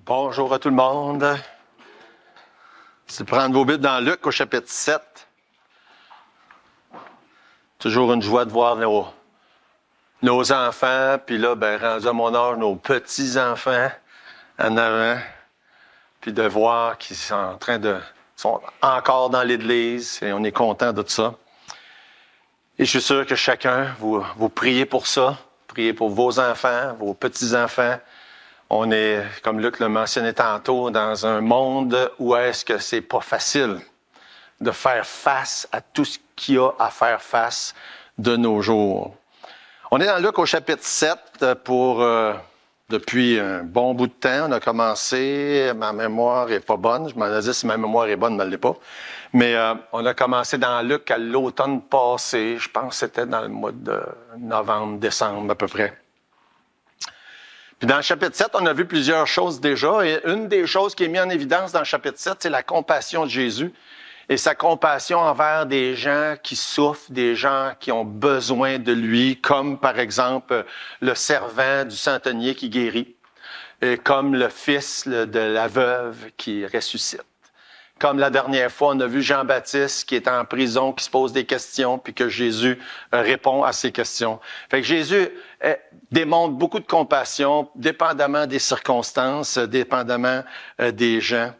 Bonjour à tout le monde. C'est de prendre vos Bibles dans Luc au chapitre 7. Toujours une joie de voir nos enfants, puis là, rendu à mon âge, nos petits-enfants en avant, puis de voir qu'ils sont sont encore dans l'Église, et on est content de ça. Et je suis sûr que chacun, vous priez pour ça, priez pour vos enfants, vos petits-enfants. On est, comme Luc l'a mentionné tantôt, dans un monde où est-ce que c'est pas facile de faire face à tout ce qu'il y a à faire face de nos jours. On est dans Luc au chapitre 7 depuis un bon bout de temps. On a commencé, ma mémoire est pas bonne. Je m'en ai dit si ma mémoire est bonne, mais elle l'est pas. Mais on a commencé dans Luc à l'automne passé. Je pense que c'était dans le mois de novembre, décembre à peu près. Puis dans le chapitre 7, on a vu plusieurs choses déjà. Et une des choses qui est mise en évidence dans le chapitre 7, c'est la compassion de Jésus et sa compassion envers des gens qui souffrent, des gens qui ont besoin de lui, comme par exemple le servant du centenier qui guérit, et comme le fils de la veuve qui ressuscite. Comme la dernière fois, on a vu Jean-Baptiste qui est en prison, qui se pose des questions, puis que Jésus répond à ces questions. Fait que Jésus démontre beaucoup de compassion, dépendamment des circonstances, dépendamment des gens.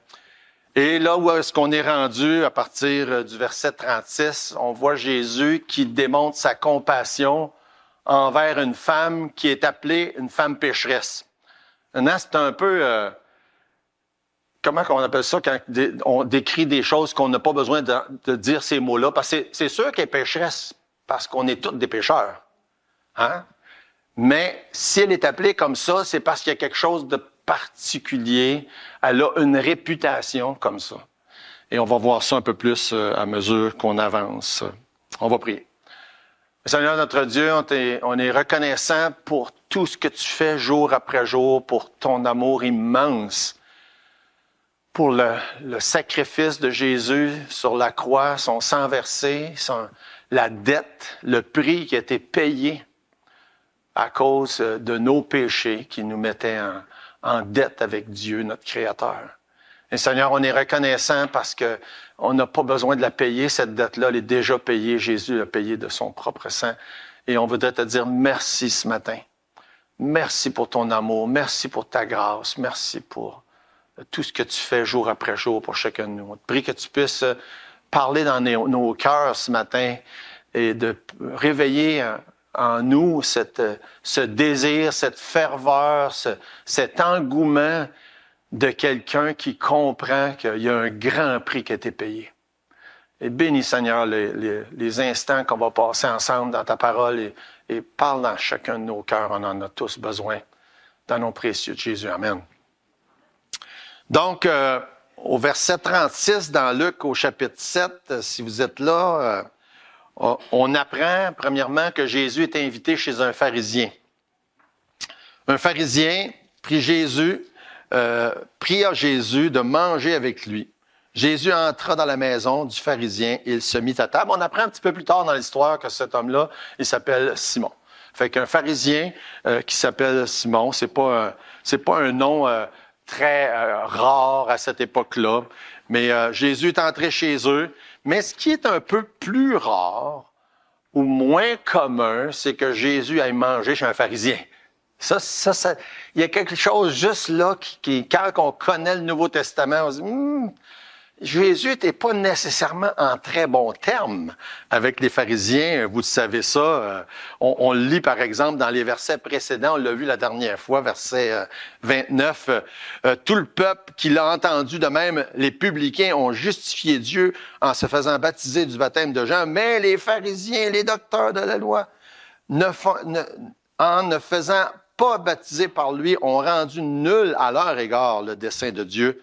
Et là où est-ce qu'on est rendu, à partir du verset 36, on voit Jésus qui démontre sa compassion envers une femme qui est appelée une femme pécheresse. Maintenant, c'est un peu... comment on appelle ça quand on décrit des choses qu'on n'a pas besoin de dire ces mots-là? Parce que c'est sûr qu'elle est pécheresse, parce qu'on est tous des pécheurs. Hein? Mais si elle est appelée comme ça, c'est parce qu'il y a quelque chose de particulier. Elle a une réputation comme ça. Et on va voir ça un peu plus à mesure qu'on avance. On va prier. Seigneur notre Dieu, on est reconnaissant pour tout ce que tu fais jour après jour, pour ton amour immense, pour le sacrifice de Jésus sur la croix, son sang versé, la dette, le prix qui a été payé à cause de nos péchés qui nous mettaient en dette avec Dieu, notre Créateur. Et Seigneur, on est reconnaissant parce que on n'a pas besoin de la payer, cette dette-là, elle est déjà payée. Jésus l'a payée de son propre sang. Et on voudrait te dire merci ce matin. Merci pour ton amour, merci pour ta grâce, merci pour tout ce que tu fais jour après jour pour chacun de nous. On te prie que tu puisses parler dans nos cœurs ce matin et de réveiller en nous ce désir, cette ferveur, cet engouement de quelqu'un qui comprend qu'il y a un grand prix qui a été payé. Et bénis, Seigneur, les instants qu'on va passer ensemble dans ta parole et parle dans chacun de nos cœurs. On en a tous besoin. Dans nos précieux de Jésus. Amen. Donc, au verset 36 dans Luc au chapitre 7, si vous êtes là, on apprend premièrement que Jésus est invité chez un pharisien. Un pharisien pria Jésus de manger avec lui. Jésus entra dans la maison du pharisien et il se mit à table. On apprend un petit peu plus tard dans l'histoire que cet homme-là, il s'appelle Simon. Fait qu'un pharisien qui s'appelle Simon, c'est pas un nom très rare à cette époque-là. Mais Jésus est entré chez eux. Mais ce qui est un peu plus rare ou moins commun, c'est que Jésus aille manger chez un pharisien. Ça, il y a quelque chose juste là qui quand on connaît le Nouveau Testament, on se dit, Jésus n'était pas nécessairement en très bons termes avec les pharisiens. Vous savez ça. On le lit, par exemple, dans les versets précédents. On l'a vu la dernière fois, verset 29. Tout le peuple qui l'a entendu, de même, les publicains ont justifié Dieu en se faisant baptiser du baptême de Jean. Mais les pharisiens, les docteurs de la loi, en ne faisant pas baptiser par lui, ont rendu nul à leur égard le dessein de Dieu.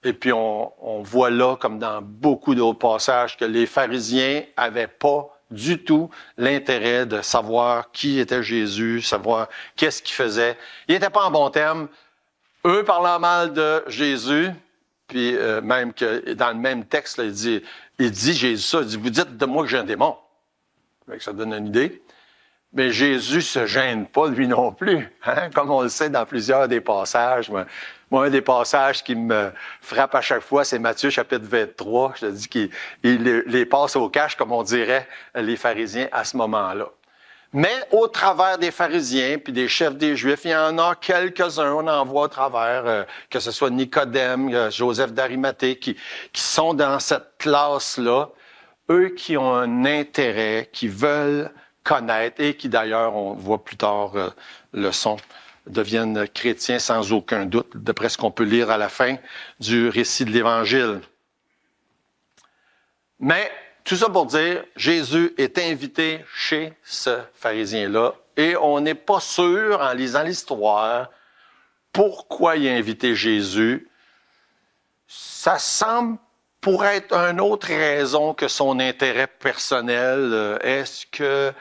Et puis, on voit là, comme dans beaucoup d'autres passages, que les pharisiens n'avaient pas du tout l'intérêt de savoir qui était Jésus, savoir qu'est-ce qu'il faisait. Ils n'étaient pas en bon terme. Eux parlant mal de Jésus, puis même que dans le même texte, là, il dit Jésus ça, il dit, vous dites de moi que j'ai un démon. Ça donne une idée. Mais Jésus se gêne pas, lui non plus, hein? Comme on le sait dans plusieurs des passages. Moi, un des passages qui me frappe à chaque fois, c'est Matthieu chapitre 23. Je te dis qu'il les passe au cash, comme on dirait les pharisiens à ce moment-là. Mais au travers des pharisiens puis des chefs des Juifs, il y en a quelques-uns, on en voit au travers, que ce soit Nicodème, Joseph d'Arimathée, qui sont dans cette classe-là, eux qui ont un intérêt, qui veulent connaître et qui d'ailleurs, on voit plus tard, deviennent chrétiens sans aucun doute, d'après ce qu'on peut lire à la fin du récit de l'Évangile. Mais tout ça pour dire, Jésus est invité chez ce pharisien-là et on n'est pas sûr, en lisant l'histoire, pourquoi il a invité Jésus. Ça semble pourrait être une autre raison que son intérêt personnel. Est-ce que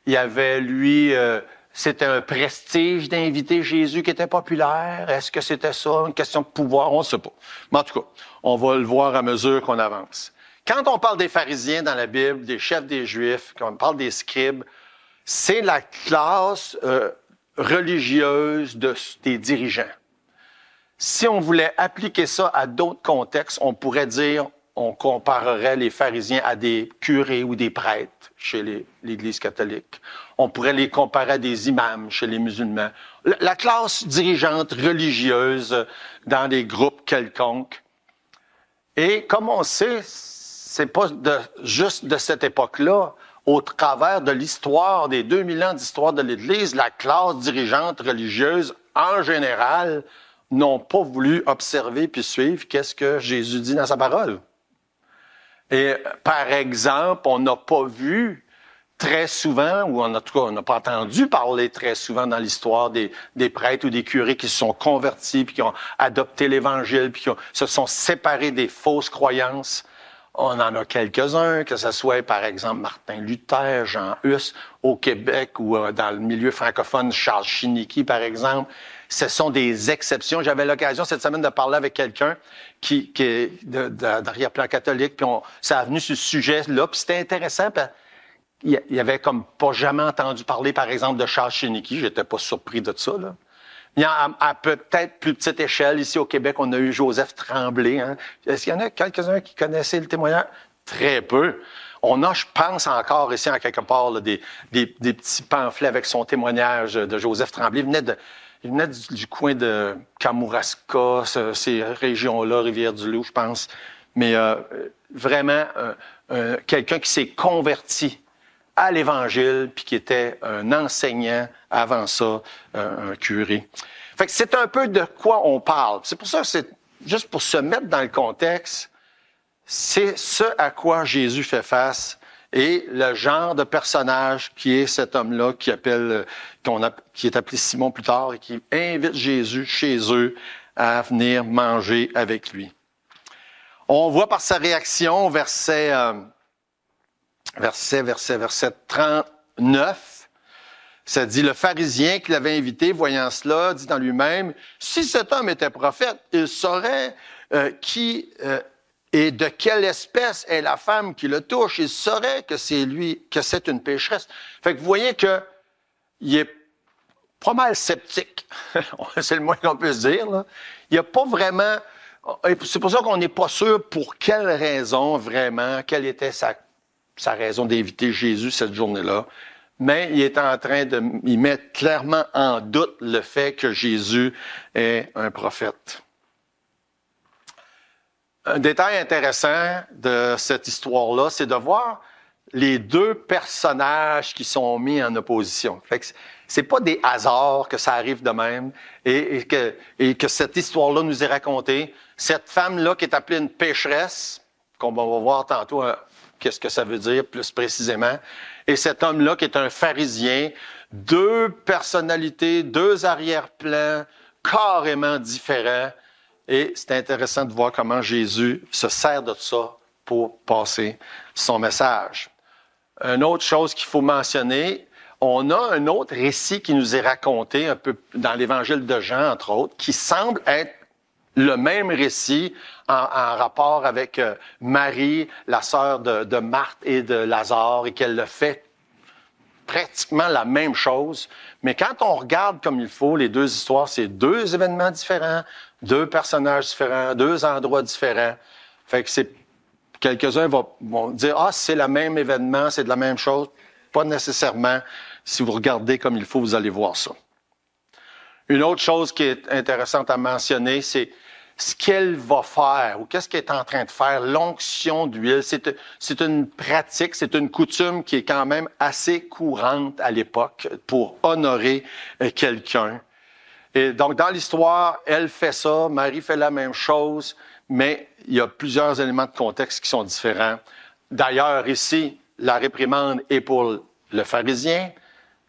il y avait, lui, c'était un prestige d'inviter Jésus qui était populaire? Est-ce que c'était ça, une question de pouvoir? On ne sait pas. Mais en tout cas, on va le voir à mesure qu'on avance. Quand on parle des pharisiens dans la Bible, des chefs des Juifs, quand on parle des scribes, c'est la classe religieuse des dirigeants. Si on voulait appliquer ça à d'autres contextes, on pourrait dire, on comparerait les pharisiens à des curés ou des prêtres chez l'Église catholique. On pourrait les comparer à des imams chez les musulmans. La classe dirigeante religieuse dans des groupes quelconques. Et comme on sait, c'est pas juste de cette époque-là. Au travers de l'histoire, des 2000 ans d'histoire de l'Église, la classe dirigeante religieuse, en général, n'ont pas voulu observer puis suivre qu'est-ce que Jésus dit dans sa parole. Et par exemple, on n'a pas vu très souvent, ou en tout cas, on n'a pas entendu parler très souvent dans l'histoire des prêtres ou des curés qui se sont convertis, puis qui ont adopté l'Évangile, puis qui se sont séparés des fausses croyances. On en a quelques-uns, que ce soit par exemple Martin Luther, Jean Hus au Québec ou dans le milieu francophone, Charles Chiniki par exemple. Ce sont des exceptions. J'avais l'occasion cette semaine de parler avec quelqu'un qui est d'arrière-plan catholique, puis ça a venu sur ce sujet-là, puis c'était intéressant, il y avait comme pas jamais entendu parler, par exemple, de Charles Chiniki. J'étais pas surpris de ça, là. Il y a à peut-être plus petite échelle, ici au Québec, on a eu Joseph Tremblay. Hein. Est-ce qu'il y en a quelques-uns qui connaissaient le témoignage? Très peu. On a, je pense encore ici, en quelque part, là, des petits pamphlets avec son témoignage de Joseph Tremblay. Il venait du coin de Kamouraska, ces régions-là, Rivière-du-Loup, je pense. Mais vraiment, quelqu'un qui s'est converti à l'Évangile, puis qui était un enseignant avant ça, un curé. Fait que c'est un peu de quoi on parle. C'est pour ça que c'est juste pour se mettre dans le contexte, c'est ce à quoi Jésus fait face et le genre de personnage qui est cet homme-là qui est appelé Simon plus tard et qui invite Jésus chez eux à venir manger avec lui. On voit par sa réaction, verset 39, ça dit, le pharisien qui l'avait invité, voyant cela, dit en lui-même, si cet homme était prophète, il saurait qui et de quelle espèce est la femme qui le touche. Il saurait que c'est lui, que c'est une pécheresse. Fait que vous voyez qu'il est pas mal sceptique. C'est le moins qu'on puisse dire, là. Il n'y a pas vraiment... C'est pour ça qu'on n'est pas sûr pour quelle raison vraiment, quelle était sa raison d'inviter Jésus cette journée-là. Mais il est en train il met clairement en doute le fait que Jésus est un prophète. Un détail intéressant de cette histoire-là, c'est de voir les deux personnages qui sont mis en opposition. Fait que c'est pas des hasards que ça arrive de même et que cette histoire-là nous est racontée. Cette femme-là qui est appelée une pécheresse, qu'on va voir tantôt qu'est-ce que ça veut dire plus précisément, et cet homme-là qui est un pharisien, deux personnalités, deux arrière-plans carrément différents. Et c'est intéressant de voir comment Jésus se sert de ça pour passer son message. Une autre chose qu'il faut mentionner, on a un autre récit qui nous est raconté un peu dans l'Évangile de Jean, entre autres, qui semble être le même récit en rapport avec Marie, la sœur de Marthe et de Lazare, et qu'elle le fait pratiquement la même chose, mais quand on regarde comme il faut, les deux histoires, c'est deux événements différents, deux personnages différents, deux endroits différents. Fait que quelques-uns vont dire, ah, c'est le même événement, c'est de la même chose. Pas nécessairement. Si vous regardez comme il faut, vous allez voir ça. Une autre chose qui est intéressante à mentionner, c'est ce qu'elle va faire ou qu'est-ce qu'elle est en train de faire, l'onction d'huile. C'est une pratique, c'est une coutume qui est quand même assez courante à l'époque pour honorer quelqu'un. Et donc, dans l'histoire, elle fait ça, Marie fait la même chose, mais il y a plusieurs éléments de contexte qui sont différents. D'ailleurs, ici, la réprimande est pour le pharisien.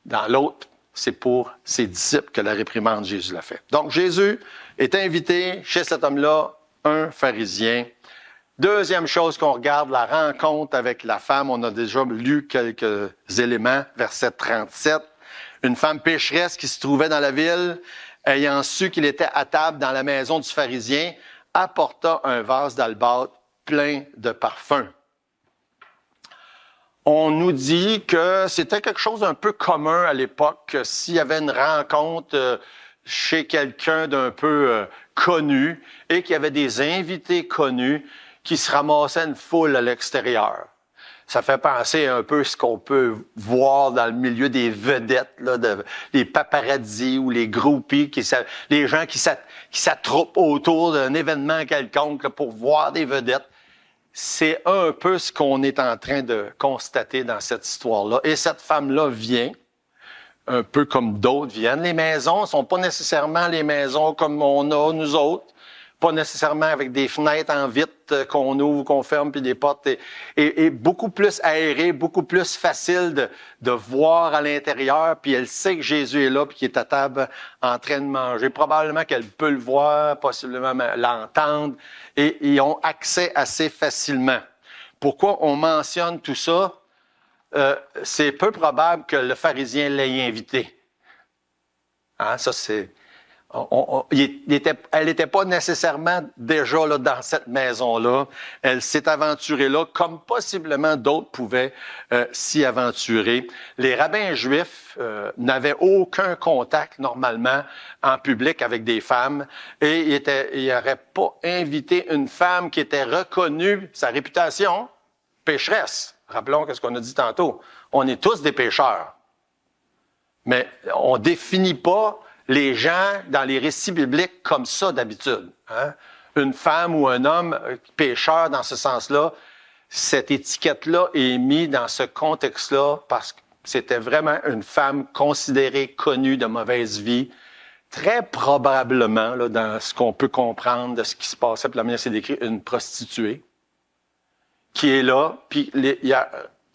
Dans l'autre, c'est pour ses disciples que la réprimande, Jésus l'a fait. Donc, Jésus est invité chez cet homme-là, un pharisien. Deuxième chose qu'on regarde, la rencontre avec la femme. On a déjà lu quelques éléments, verset 37. Une femme pécheresse qui se trouvait dans la ville, ayant su qu'il était à table dans la maison du pharisien, apporta un vase d'albâtre plein de parfums. On nous dit que c'était quelque chose d'un peu commun à l'époque. S'il y avait une rencontre chez quelqu'un d'un peu connu et qu'il y avait des invités connus qui se ramassaient une foule à l'extérieur. Ça fait penser un peu ce qu'on peut voir dans le milieu des vedettes, là, les paparazzis ou les groupies, les gens qui s'attroupent autour d'un événement quelconque là, pour voir des vedettes. C'est un peu ce qu'on est en train de constater dans cette histoire-là. Et cette femme-là vient, un peu comme d'autres viennent. Les maisons ne sont pas nécessairement les maisons comme on a, nous autres. Pas nécessairement avec des fenêtres en vitre qu'on ouvre, qu'on ferme, puis des portes. Et beaucoup plus aéré, beaucoup plus facile de voir à l'intérieur. Puis elle sait que Jésus est là, puis qu'il est à table en train de manger. Probablement qu'elle peut le voir, possiblement l'entendre. Et ils ont accès assez facilement. Pourquoi on mentionne tout ça? C'est peu probable que le pharisien l'ait invité. Hein, ça, c'est... Elle n'était pas nécessairement déjà là, dans cette maison-là. Elle s'est aventurée là, comme possiblement d'autres pouvaient s'y aventurer. Les rabbins juifs n'avaient aucun contact normalement en public avec des femmes et ils n'auraient pas invité une femme qui était reconnue, sa réputation, pécheresse. Rappelons ce qu'on a dit tantôt. On est tous des pécheurs. Mais on ne définit pas les gens dans les récits bibliques comme ça d'habitude. Hein? Une femme ou un homme pécheur dans ce sens-là, cette étiquette-là est mise dans ce contexte-là parce que c'était vraiment une femme considérée, connue de mauvaise vie, très probablement, là, dans ce qu'on peut comprendre de ce qui se passait, puis la manière c'est décrit, une prostituée qui est là, puis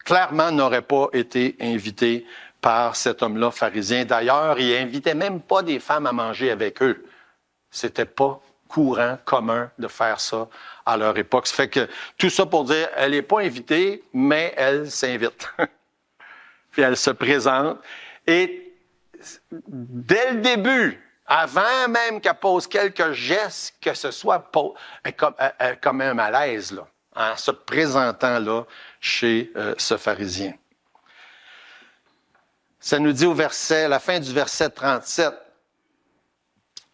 clairement n'aurait pas été invitée par cet homme-là pharisien. D'ailleurs, il invitait même pas des femmes à manger avec eux. C'était pas courant, commun de faire ça à leur époque. Ça fait que tout ça pour dire, elle n'est pas invitée, mais elle s'invite. Puis elle se présente. Et dès le début, avant même qu'elle pose quelques gestes, que ce soit comme un malaise, là, en se présentant là chez ce pharisien. Ça nous dit à la fin du verset 37,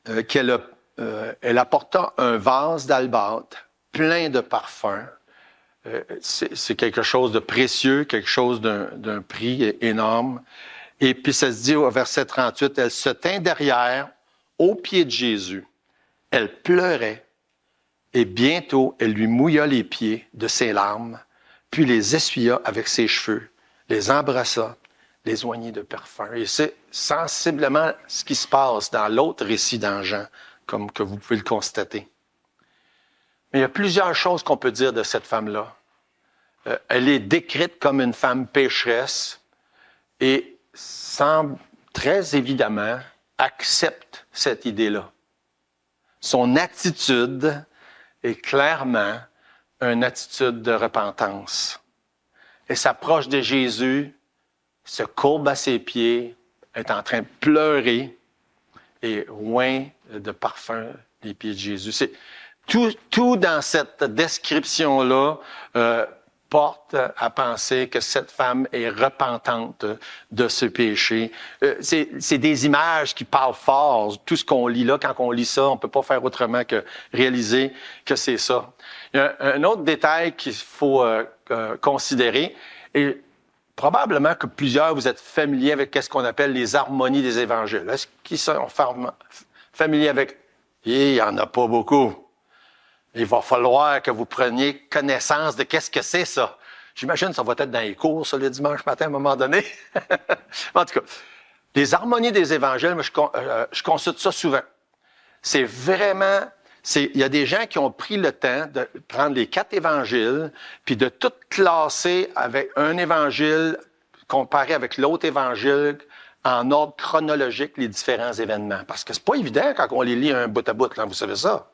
elle apporta un vase d'albâtre plein de parfums. C'est quelque chose de précieux, quelque chose d'un prix énorme. Et puis ça se dit au verset 38, elle se tint derrière, aux pieds de Jésus. Elle pleurait et bientôt elle lui mouilla les pieds de ses larmes, puis les essuya avec ses cheveux, les embrassa, les oignits de parfum. Et c'est sensiblement ce qui se passe dans l'autre récit dans Jean, comme que vous pouvez le constater. Mais il y a plusieurs choses qu'on peut dire de cette femme-là. Elle est décrite comme une femme pécheresse et semble très évidemment accepte cette idée-là. Son attitude est clairement une attitude de repentance. Elle s'approche de Jésus, se courbe à ses pieds, est en train de pleurer et oint de parfum les pieds de Jésus. C'est tout dans cette description-là porte à penser que cette femme est repentante de ce péché. C'est des images qui parlent fort. Tout ce qu'on lit là, quand on lit ça, on peut pas faire autrement que réaliser que c'est ça. Il y a un autre détail qu'il faut considérer, et probablement que plusieurs vous êtes familiers avec ce qu'on appelle les harmonies des évangiles. Est-ce qu'ils sont familiers avec? Il n'y en a pas beaucoup. Il va falloir que vous preniez connaissance de qu'est-ce que c'est ça. J'imagine que ça va être dans les cours, ça, le dimanche matin, à un moment donné. En tout cas, les harmonies des évangiles, moi, je consulte ça souvent. C'est vraiment... Il y a des gens qui ont pris le temps de prendre les 4 évangiles, puis de tout classer avec un évangile comparé avec l'autre évangile en ordre chronologique, les différents événements. Parce que c'est pas évident quand on les lit un bout à bout, là, vous savez ça.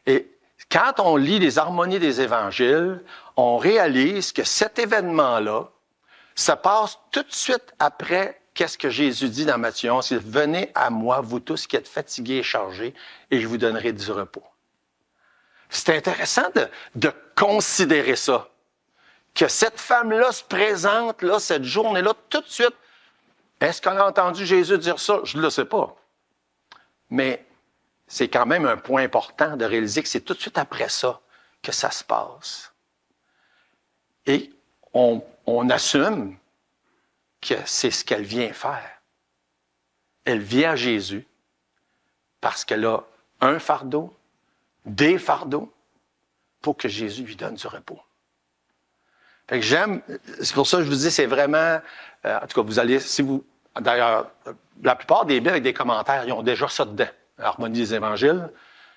Et quand on lit les harmonies des évangiles, on réalise que cet événement-là, ça passe tout de suite après qu'est-ce que Jésus dit dans Matthieu 11, c'est « Venez à moi, vous tous qui êtes fatigués et chargés, et je vous donnerai du repos. » C'est intéressant de considérer ça, que cette femme-là se présente, là, cette journée-là, tout de suite. Est-ce qu'on a entendu Jésus dire ça? Je ne le sais pas. Mais c'est quand même un point important de réaliser que c'est tout de suite après ça que ça se passe. Et on assume que c'est ce qu'elle vient faire. Elle vient à Jésus parce qu'elle a un fardeau, des fardeaux, pour que Jésus lui donne du repos. Fait que c'est pour ça que je vous dis, c'est vraiment, en tout cas, vous allez, d'ailleurs, la plupart des Bibles avec des commentaires, ils ont déjà ça dedans. Harmonie des évangiles.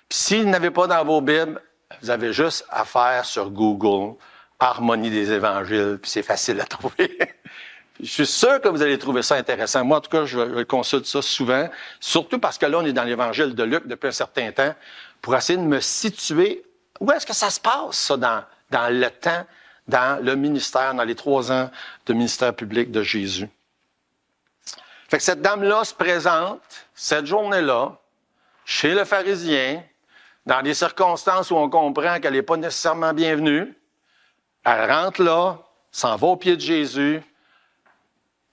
Puis s'ils n'avaient pas dans vos Bibles, vous avez juste à faire sur Google Harmonie des évangiles, puis c'est facile à trouver. Je suis sûr que vous allez trouver ça intéressant. Moi, en tout cas, je consulte ça souvent, surtout parce que là, on est dans l'évangile de Luc depuis un certain temps, pour essayer de me situer où est-ce que ça se passe, ça, dans le temps, dans le ministère, dans les 3 ans de ministère public de Jésus. Fait que cette dame-là se présente, cette journée-là, chez le pharisien, dans des circonstances où on comprend qu'elle n'est pas nécessairement bienvenue. Elle rentre là, s'en va au pied de Jésus,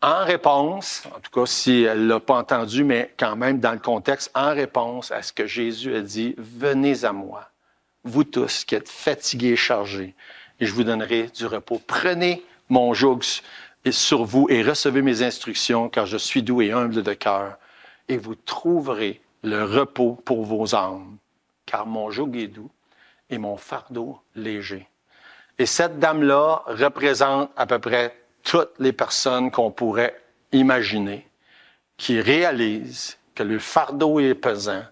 en réponse, en tout cas si elle ne l'a pas entendu, mais quand même dans le contexte, en réponse à ce que Jésus a dit, « Venez à moi, vous tous qui êtes fatigués et chargés, et je vous donnerai du repos. Prenez mon joug sur vous et recevez mes instructions, car je suis doux et humble de cœur, et vous trouverez le repos pour vos âmes, car mon joug est doux et mon fardeau léger. » Et cette dame-là représente à peu près toutes les personnes qu'on pourrait imaginer, qui réalisent que le fardeau est pesant,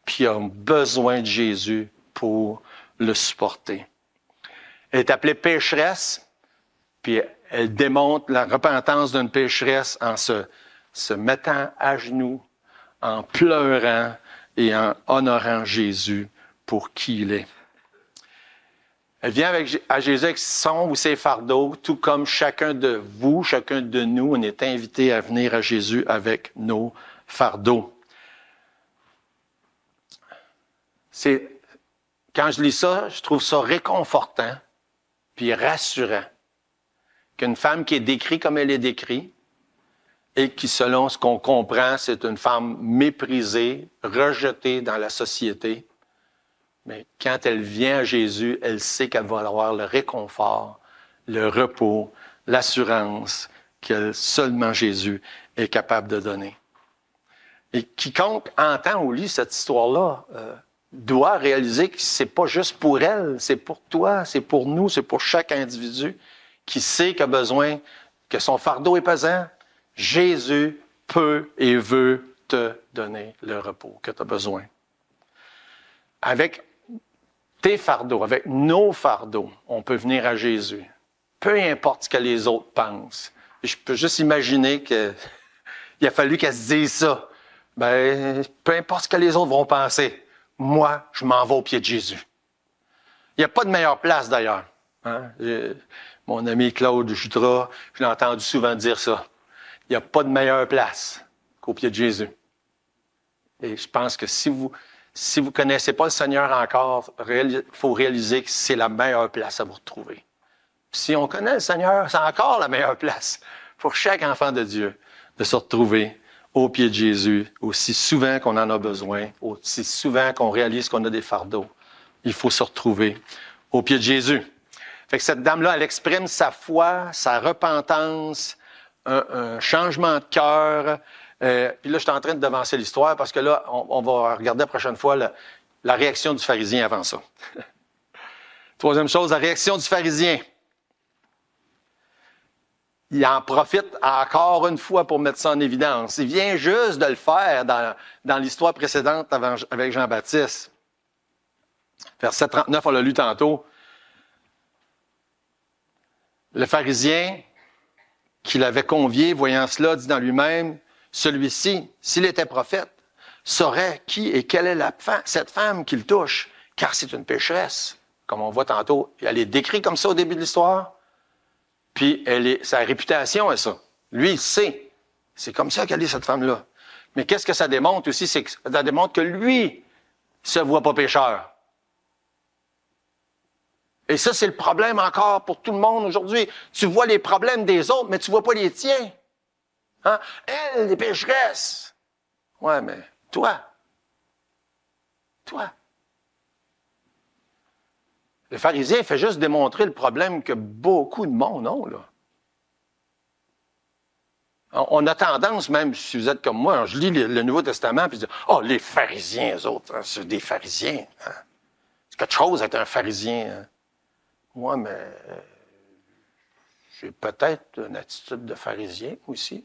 puis ont besoin de Jésus pour le supporter. Elle est appelée pécheresse, puis elle démontre la repentance d'une pécheresse en se mettant à genoux, en pleurant et en honorant Jésus pour qui il est. Elle vient à Jésus avec son ou ses fardeaux, tout comme chacun de vous, chacun de nous, on est invité à venir à Jésus avec nos fardeaux. Quand je lis ça, je trouve ça réconfortant puis rassurant qu'une femme qui est décrite comme elle est décrite, et qui, selon ce qu'on comprend, c'est une femme méprisée, rejetée dans la société. Mais quand elle vient à Jésus, elle sait qu'elle va avoir le réconfort, le repos, l'assurance que seulement Jésus est capable de donner. Et quiconque entend ou lit cette histoire-là doit réaliser que c'est pas juste pour elle, c'est pour toi, c'est pour nous, c'est pour chaque individu qui sait qu'il a besoin, que son fardeau est pesant. Jésus peut et veut te donner le repos que tu as besoin. Avec tes fardeaux, avec nos fardeaux, on peut venir à Jésus. Peu importe ce que les autres pensent. Je peux juste imaginer qu'il a fallu qu'elle se dise ça. Ben, peu importe ce que les autres vont penser. Moi, je m'en vais au pied de Jésus. Il n'y a pas de meilleure place d'ailleurs. Hein? Mon ami Claude Jutras, je l'ai entendu souvent dire ça. Il n'y a pas de meilleure place qu'au pied de Jésus. Et je pense que si vous connaissez pas le Seigneur encore, il faut réaliser que c'est la meilleure place à vous retrouver. Si on connaît le Seigneur, c'est encore la meilleure place pour chaque enfant de Dieu de se retrouver au pied de Jésus, aussi souvent qu'on en a besoin, aussi souvent qu'on réalise qu'on a des fardeaux. Il faut se retrouver au pied de Jésus. Fait que cette dame-là, elle exprime sa foi, sa repentance, un changement de cœur. Puis là, je suis en train de devancer l'histoire parce que là, on va regarder la prochaine fois la réaction du pharisien avant ça. Troisième chose, la réaction du pharisien. Il en profite encore une fois pour mettre ça en évidence. Il vient juste de le faire dans l'histoire précédente avec Jean-Baptiste. Verset 39, on l'a lu tantôt. Le pharisien qui l'avait convié, voyant cela, dit dans lui-même, celui-ci, s'il était prophète, saurait qui et quelle est cette femme qu'il touche, car c'est une pécheresse. Comme on voit tantôt, elle est décrite comme ça au début de l'histoire. Puis sa réputation est ça. Lui, il sait. C'est comme ça qu'elle est, cette femme-là. Mais qu'est-ce que ça démontre aussi? C'est que ça démontre que lui se voit pas pécheur. Et ça, c'est le problème encore pour tout le monde aujourd'hui. Tu vois les problèmes des autres, mais tu vois pas les tiens. Hein? Elle, les pécheresses. Ouais, mais toi. Le pharisien fait juste démontrer le problème que beaucoup de monde ont, là. On a tendance, même si vous êtes comme moi, je lis le Nouveau Testament, puis je dis, oh, les pharisiens, eux autres, hein, c'est des pharisiens. Hein. C'est quelque chose d'être un pharisien. Hein. Moi, mais j'ai peut-être une attitude de pharisien aussi.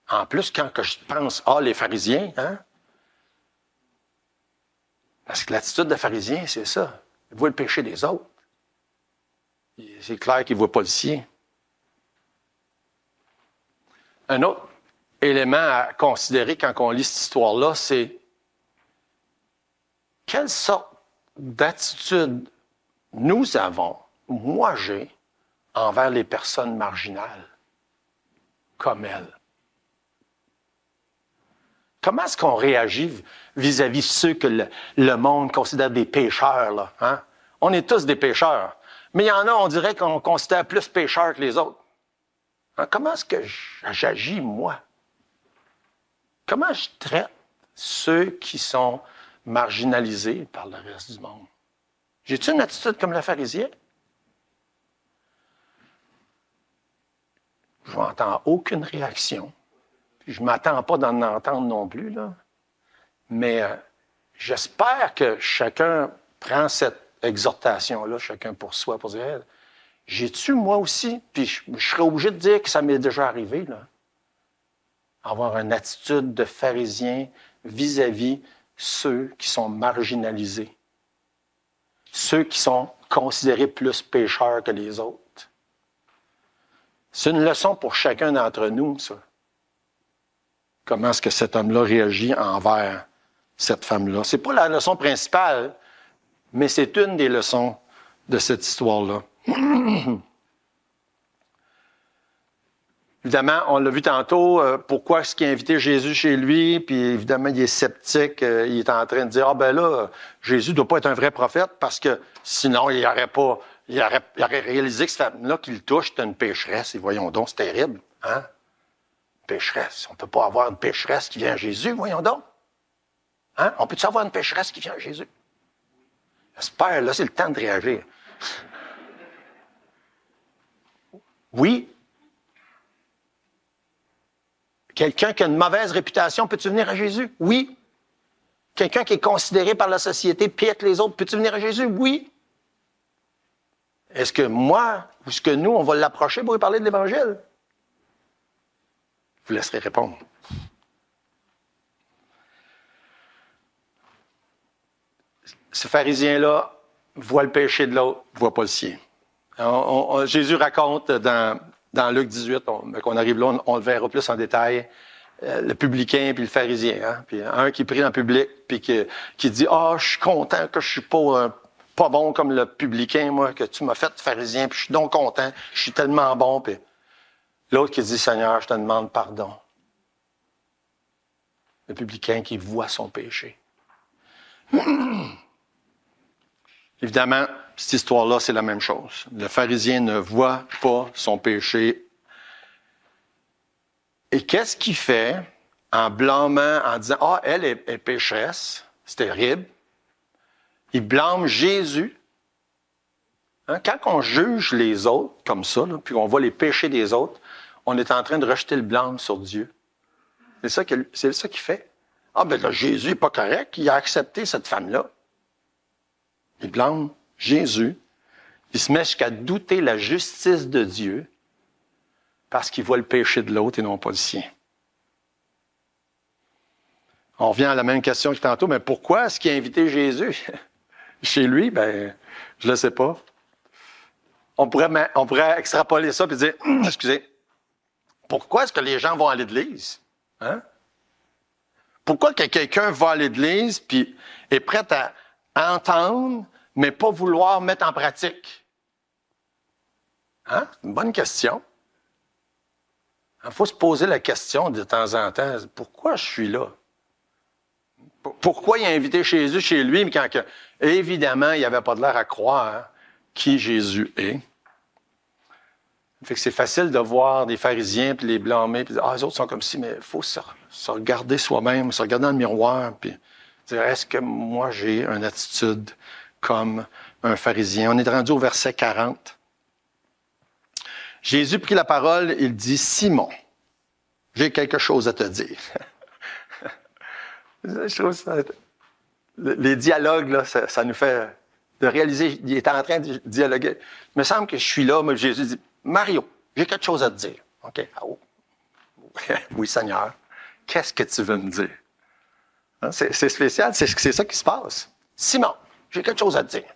En plus, quand je pense, les pharisiens, hein? Parce que l'attitude de pharisien, c'est ça. Il voit le péché des autres. C'est clair qu'il ne voit pas le sien. Un autre élément à considérer quand on lit cette histoire-là, c'est quelle sorte d'attitude nous avons, moi j'ai, envers les personnes marginales, comme elle. Comment est-ce qu'on réagit vis-à-vis ceux que le monde considère des pécheurs, là? Hein? On est tous des pécheurs. Mais il y en a, on dirait qu'on considère plus pécheurs que les autres. Hein? Comment est-ce que j'agis, moi? Comment je traite ceux qui sont marginalisés par le reste du monde? J'ai-tu une attitude comme le pharisien? Je n'entends aucune réaction. Puis je ne m'attends pas d'en entendre non plus, là. Mais j'espère que chacun prend cette exhortation-là, chacun pour soi, pour dire, hey, j'ai-tu moi aussi? Puis je serais obligé de dire que ça m'est déjà arrivé, là. Avoir une attitude de pharisien vis-à-vis ceux qui sont marginalisés. Ceux qui sont considérés plus pécheurs que les autres. C'est une leçon pour chacun d'entre nous, ça. Comment est-ce que cet homme-là réagit envers cette femme-là? C'est pas la leçon principale, mais c'est une des leçons de cette histoire-là. Évidemment, on l'a vu tantôt, pourquoi est-ce qu'il a invité Jésus chez lui, puis évidemment, il est sceptique, il est en train de dire, Jésus ne doit pas être un vrai prophète, parce que sinon, il aurait réalisé que cette femme-là qui le touche, c'est une pécheresse, et voyons donc, c'est terrible, hein? Pécheresse. On ne peut pas avoir une pécheresse qui vient à Jésus, voyons donc. Hein? On peut-tu avoir une pécheresse qui vient à Jésus? J'espère, là, c'est le temps de réagir. Oui. Quelqu'un qui a une mauvaise réputation, peux-tu venir à Jésus? Oui. Quelqu'un qui est considéré par la société pire que les autres, peux-tu venir à Jésus? Oui. Est-ce que moi, ou est-ce que nous, on va l'approcher pour lui parler de l'Évangile? Je vous laisserai répondre. Ce pharisien-là voit le péché de l'autre, ne voit pas le sien. Jésus raconte dans Luc 18, qu'on arrive là, on le verra plus en détail, le publicain puis le pharisien. Hein? Puis un qui prie en public puis qui dit « je suis content que je suis pas bon comme le publicain, moi, que tu m'as fait pharisien, puis je suis donc content, je suis tellement bon. » Puis l'autre qui dit « Seigneur, je te demande pardon. » Le publicain qui voit son péché. Évidemment, Cette histoire-là, c'est la même chose. Le pharisien ne voit pas son péché. Et qu'est-ce qu'il fait en blâmant, en disant « Ah, elle est pécheresse, c'est terrible ». Il blâme Jésus. Hein? Quand on juge les autres comme ça, là, puis on voit les péchés des autres, on est en train de rejeter le blâme sur Dieu. C'est ça qu'il fait. Ah, ben là, Jésus n'est pas correct, il a accepté cette femme-là. Il blâme Jésus. Il se met jusqu'à douter la justice de Dieu parce qu'il voit le péché de l'autre et non pas le sien. On revient à la même question que tantôt, mais pourquoi est-ce qu'il a invité Jésus chez lui? Ben, je ne le sais pas. On pourrait extrapoler ça et dire, excusez, pourquoi est-ce que les gens vont à l'église? Hein? Pourquoi que quelqu'un va à l'église puis est prêt à entendre, mais pas vouloir mettre en pratique? Hein? C'est une bonne question. Il faut se poser la question de temps en temps, pourquoi je suis là? Pourquoi il a invité Jésus chez lui, mais quand évidemment, il n'y avait pas de l'air à croire qui Jésus est. Fait que c'est facile de voir des pharisiens puis les blâmer puis dire les autres sont comme ci, mais il faut se regarder soi-même, se regarder dans le miroir puis dire est-ce que moi j'ai une attitude comme un pharisien? On est rendu au verset 40. Jésus prit la parole, il dit Simon, j'ai quelque chose à te dire. Les dialogues, là, ça nous fait de réaliser, il est en train de dialoguer. Il me semble que je suis là, mais Jésus dit, Mario, j'ai quelque chose à te dire. OK? Oh. Oui, Seigneur. Qu'est-ce que tu veux me dire? Hein? C'est spécial, c'est ça qui se passe. Simon, j'ai quelque chose à te dire.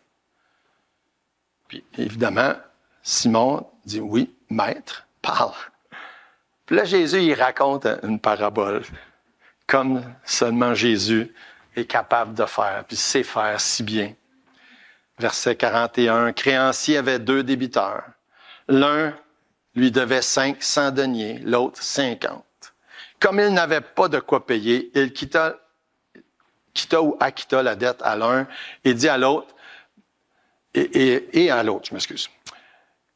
Puis, évidemment, Simon dit, oui, maître, parle. Puis là, Jésus, il raconte une parabole, comme seulement Jésus est capable de faire, puis sait faire si bien. Verset 41, créancier avait 2 débiteurs. L'un lui devait 500 deniers, l'autre 50. Comme il n'avait pas de quoi payer, il quitta ou acquitta la dette à l'un et dit à l'autre, et à l'autre, je m'excuse.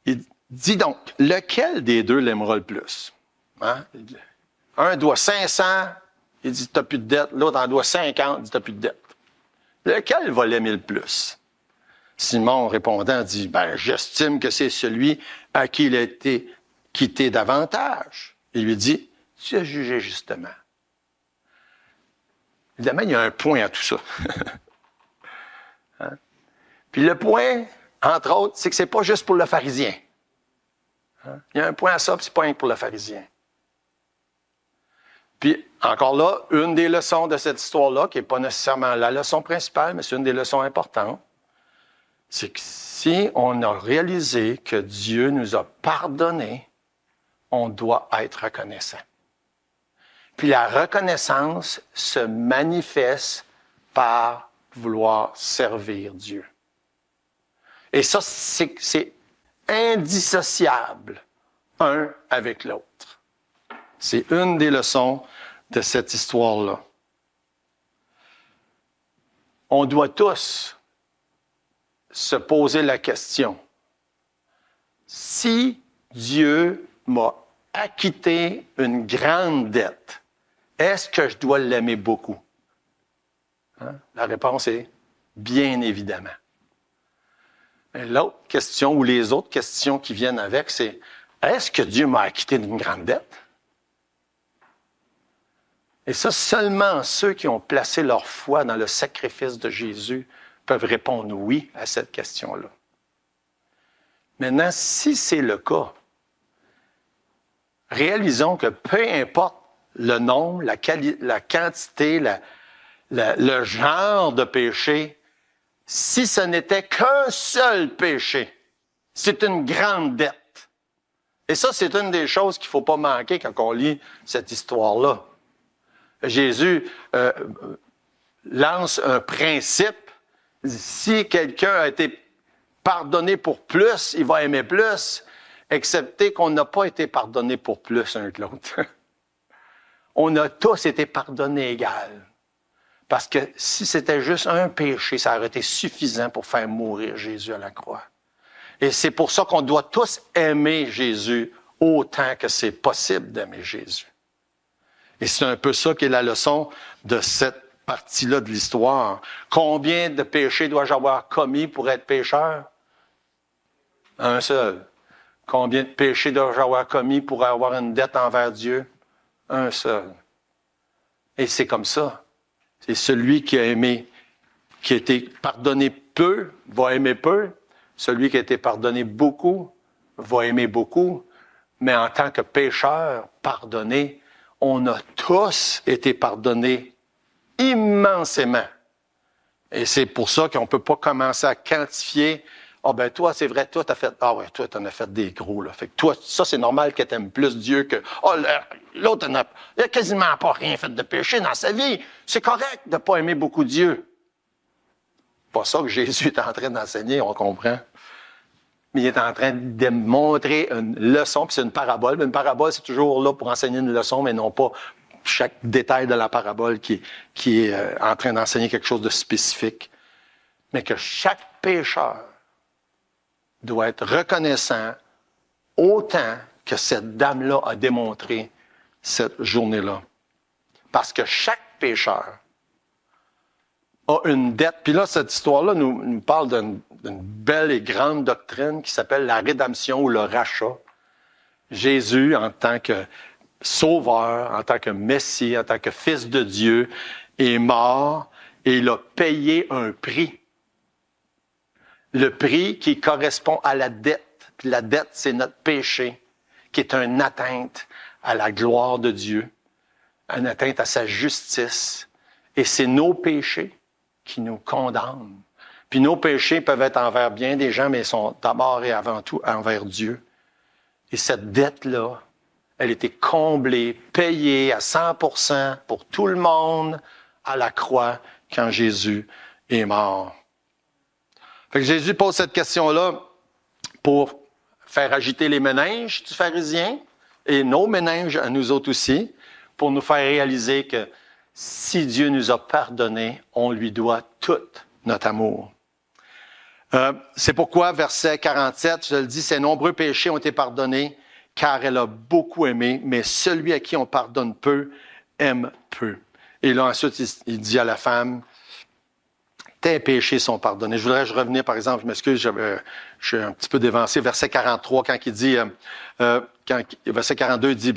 Il dit donc, lequel des deux l'aimera le plus? Hein? Un doit 500, il dit, t'as plus de dette. L'autre en doit 50, il dit, t'as plus de dette. Lequel va l'aimer le plus? Simon, répondant, dit, ben, j'estime que c'est celui à qui il a été quitté davantage. Il lui dit, tu as jugé justement. Évidemment, il y a un point à tout ça. Hein? Puis le point, entre autres, c'est que c'est pas juste pour le pharisien. Hein? Il y a un point à ça, puis c'est pas rien que pour le pharisien. Puis, encore là, une des leçons de cette histoire-là, qui n'est pas nécessairement la leçon principale, mais c'est une des leçons importantes, c'est que si on a réalisé que Dieu nous a pardonné, on doit être reconnaissant. Puis la reconnaissance se manifeste par vouloir servir Dieu. Et ça, c'est indissociable, un avec l'autre. C'est une des leçons de cette histoire-là. On doit tous se poser la question, si Dieu m'a acquitté une grande dette, est-ce que je dois l'aimer beaucoup? Hein? La réponse est bien évidemment. Mais l'autre question ou les autres questions qui viennent avec, c'est est-ce que Dieu m'a acquitté d'une grande dette? Et ça, seulement ceux qui ont placé leur foi dans le sacrifice de Jésus peuvent répondre oui à cette question-là. Maintenant, si c'est le cas, réalisons que peu importe le nombre, la quantité, le genre de péché, si ce n'était qu'un seul péché, c'est une grande dette. Et ça, c'est une des choses qu'il ne faut pas manquer quand on lit cette histoire-là. Jésus lance un principe. Si quelqu'un a été pardonné pour plus, il va aimer plus, excepté qu'on n'a pas été pardonné pour plus un que l'autre. On a tous été pardonnés égal. Parce que si c'était juste un péché, ça aurait été suffisant pour faire mourir Jésus à la croix. Et c'est pour ça qu'on doit tous aimer Jésus autant que c'est possible d'aimer Jésus. Et c'est un peu ça qui est la leçon de cette partie-là de l'histoire. Combien de péchés dois-je avoir commis pour être pécheur? Un seul. Combien de péchés dois-je avoir commis pour avoir une dette envers Dieu? Un seul. Et c'est comme ça. C'est celui qui a aimé, qui a été pardonné peu, va aimer peu. Celui qui a été pardonné beaucoup, va aimer beaucoup. Mais en tant que pécheur pardonné, on a tous été pardonnés immensément. Et c'est pour ça qu'on ne peut pas commencer à quantifier. Ah ben toi, c'est vrai, toi, t'as fait. Ah ouais, toi, t'en as fait des gros, là. Fait que toi, ça, c'est normal que t'aimes plus Dieu que. Ah, l'autre, il n'a quasiment pas rien fait de péché dans sa vie. C'est correct de ne pas aimer beaucoup Dieu. Pas ça que Jésus est en train d'enseigner, on comprend. Mais il est en train de montrer une leçon, puis c'est une parabole. Mais une parabole, c'est toujours là pour enseigner une leçon, mais non pas chaque détail de la parabole qui est en train d'enseigner quelque chose de spécifique. Mais que chaque pécheur doit être reconnaissant autant que cette dame-là a démontré cette journée-là. Parce que chaque pécheur a une dette. Puis là, cette histoire-là nous parle d'une belle et grande doctrine qui s'appelle la rédemption ou le rachat. Jésus, en tant que sauveur, en tant que Messie, en tant que Fils de Dieu, est mort et il a payé un prix. Le prix qui correspond à la dette. Puis la dette, c'est notre péché, qui est une atteinte à la gloire de Dieu, une atteinte à sa justice. Et c'est nos péchés qui nous condamnent. Puis nos péchés peuvent être envers bien des gens, mais ils sont d'abord et avant tout envers Dieu. Et cette dette-là, elle était comblée, payée à 100% pour tout le monde à la croix quand Jésus est mort. Fait que Jésus pose cette question-là pour faire agiter les méninges du pharisien et nos méninges à nous autres aussi, pour nous faire réaliser que si Dieu nous a pardonné, on lui doit tout notre amour. C'est pourquoi, verset 47, je le dis, ses nombreux péchés ont été pardonnés, car elle a beaucoup aimé, mais celui à qui on pardonne peu, aime peu. Et là, ensuite, il dit à la femme, tes péchés sont pardonnés. Je voudrais revenir, par exemple, je m'excuse, je suis un petit peu dévancé, verset 43, quand il dit, verset 42, il dit,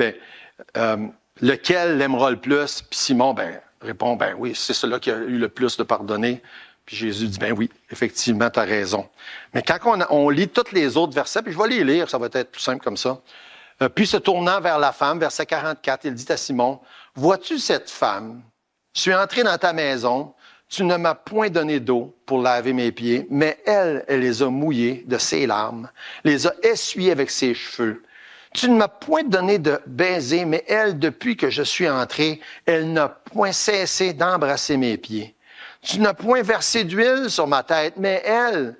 lequel l'aimera le plus? Puis Simon, répond, oui, c'est celui qui a eu le plus de pardonné. Puis Jésus dit, oui, effectivement, tu as raison. Mais quand on lit tous les autres versets, puis je vais les lire, ça va être plus simple comme ça. Puis se tournant vers la femme, verset 44, il dit à Simon, vois-tu cette femme? Je suis entré dans ta maison, tu ne m'as point donné d'eau pour laver mes pieds, mais elle les a mouillés de ses larmes, les a essuyés avec ses cheveux. Tu ne m'as point donné de baiser, mais elle, depuis que je suis entré, elle n'a point cessé d'embrasser mes pieds. Tu n'as point versé d'huile sur ma tête, mais elle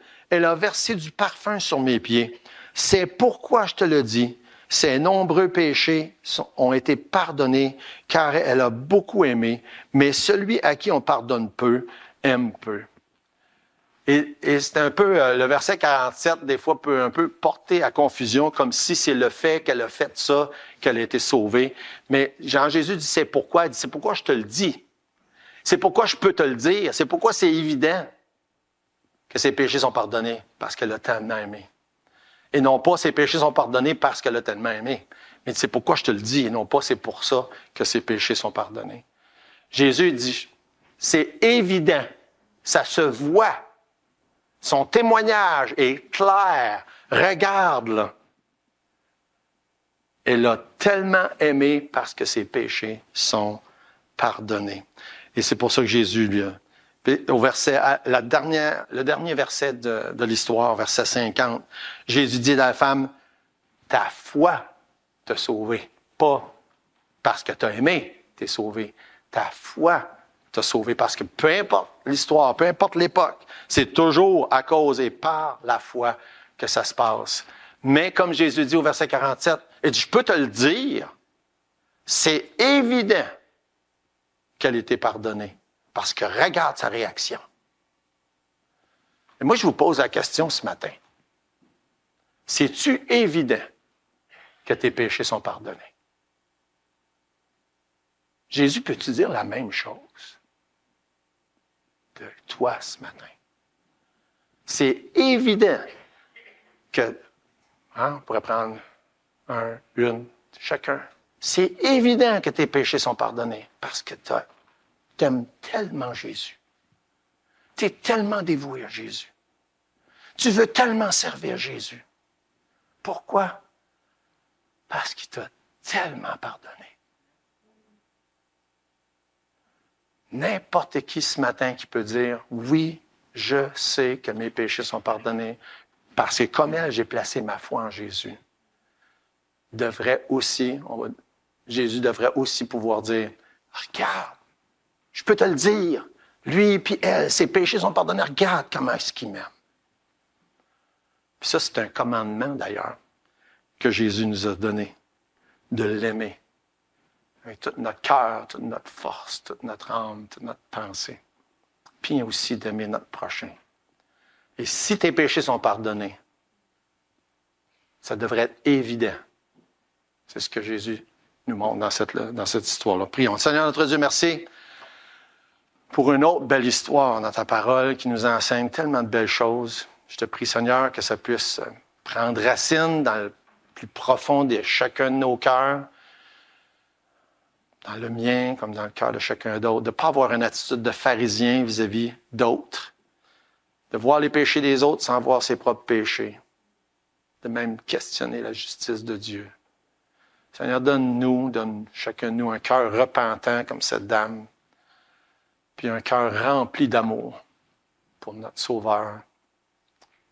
a versé du parfum sur mes pieds. C'est pourquoi je te le dis, ses nombreux péchés ont été pardonnés, car elle a beaucoup aimé, mais celui à qui on pardonne peu, aime peu. Et c'est un peu, le verset 47, des fois, peut un peu porter à confusion, comme si c'est le fait qu'elle a fait ça, qu'elle a été sauvée. Mais Jean-Jésus dit, c'est pourquoi? Il dit, c'est pourquoi je te le dis. C'est pourquoi je peux te le dire. C'est pourquoi c'est évident que ses péchés sont pardonnés, parce qu'elle a tellement aimé. Et non pas ses péchés sont pardonnés parce qu'elle a tellement aimé. Mais c'est pourquoi je te le dis, et non pas c'est pour ça que ses péchés sont pardonnés. Jésus dit, c'est évident, ça se voit. Son témoignage est clair. Regarde, là. Elle a tellement aimé parce que ses péchés sont pardonnés. Et c'est pour ça que Jésus, lui, au verset, le dernier verset de l'histoire, verset 50, Jésus dit à la femme, ta foi t'a sauvé. Pas parce que tu as aimé, t'es sauvé. Ta foi t'a sauvé. Parce que peu importe l'histoire, peu importe l'époque, c'est toujours à cause et par la foi que ça se passe. Mais comme Jésus dit au verset 47, il dit, je peux te le dire, c'est évident qu'elle était pardonnée. Parce que regarde sa réaction. Et moi, je vous pose la question ce matin. C'est-tu évident que tes péchés sont pardonnés? Jésus peut-tu dire la même chose de toi ce matin? C'est évident que, on pourrait prendre un, une, chacun. C'est évident que tes péchés sont pardonnés parce que tu aimes tellement Jésus. Tu es tellement dévoué à Jésus. Tu veux tellement servir Jésus. Pourquoi? Parce qu'il t'a tellement pardonné. N'importe qui ce matin qui peut dire, oui, je sais que mes péchés sont pardonnés parce que comme elle, j'ai placé ma foi en Jésus. Jésus devrait aussi pouvoir dire, regarde, je peux te le dire, lui puis elle, ses péchés sont pardonnés, regarde comment est-ce qu'il m'aime. Puis ça, c'est un commandement d'ailleurs que Jésus nous a donné, de l'aimer. Avec tout notre cœur, toute notre force, toute notre âme, toute notre pensée. Puis aussi d'aimer notre prochain. Et si tes péchés sont pardonnés, ça devrait être évident. C'est ce que Jésus nous montre dans cette histoire-là. Prions. Seigneur notre Dieu, merci pour une autre belle histoire dans ta parole qui nous enseigne tellement de belles choses. Je te prie, Seigneur, que ça puisse prendre racine dans le plus profond de chacun de nos cœurs, dans le mien comme dans le cœur de chacun d'autre, de ne pas avoir une attitude de pharisien vis-à-vis d'autres, de voir les péchés des autres sans voir ses propres péchés, de même questionner la justice de Dieu. Seigneur, donne chacun de nous un cœur repentant comme cette dame, puis un cœur rempli d'amour pour notre Sauveur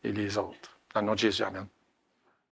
et les autres. Dans le nom de Jésus, amen.